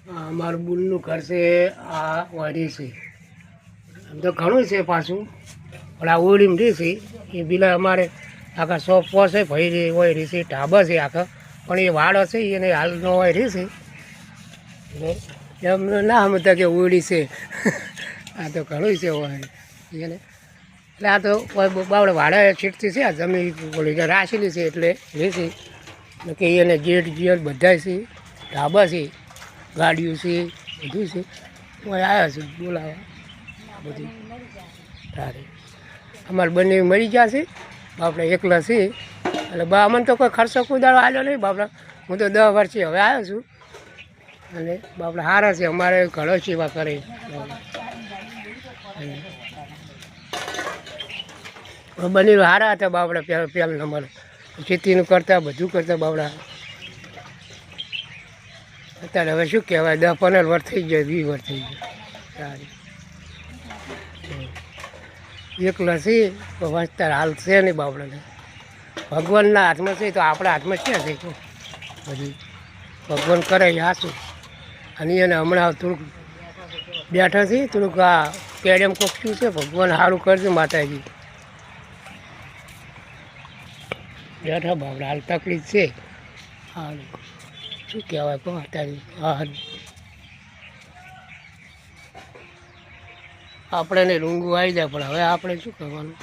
અમારું બુલનું ઘર છે આ વાડી છે. આમ તો ઘણું છે પાછું, પણ આ ઓળીમાં રહી છે એ પેલા અમારે આખા સોફો છે ભાઈ હોય રહી છે, ઢાબા છે આખા, પણ એ વાડ હશે એને હાલ ન હોય રહી છે એટલે એમને ના સમજતા કે ઓળી છે. આ તો ઘણું છે હોય એને, એટલે આ તો બાવડે વાડા છીટતી છે, આ જમીન બોલી રાશેલી છે એટલે રહેશે કે એને ગેટ ગિયર બધા છે, ઢાબા છે, ગાડીઓ છે, બધું છે. હું આવ્યા છું બોલાવા બધું તારે અમારે બંને મરી ગયા છે, બાપડા એકલા છે એટલે બા અમને તો કોઈ ખર્ચો કોઈ દાડો આવ્યો નહીં બાપડા. હું તો 10 વર્ષથી હવે આવ્યો છું અને બાપડા સારા છે, અમારે ઘણો સેવા કરે બંને સારા હતા બાપડા. પહેલા નંબર ખેતીનું કરતા બધું કરતા બાપડા. અત્યારે હવે શું કહેવાય 10-15 વર્ષ થઈ જાય, 20 વર્ષ થઈ જાય સારી એકલા છે તો વાંચતા હાલ છે નહીં બાપડાને. ભગવાનના હાથમાં છે તો આપણા હાથમાં ક્યાં છે તો બધી ભગવાન કરે એ હાચું. અને એને હમણાં થોડુંક બેઠા છે, થોડુંક આ કેડેમ કોક્યું છે, ભગવાન સારું કરશે માતાજી. બેઠા બાપડા હાલ તકલીફ છે હાલ શું કહેવાય કહો અત્યારે. હા આપણે ને રૂંગું આવી જાય, પણ હવે આપણે શું કરવાનું.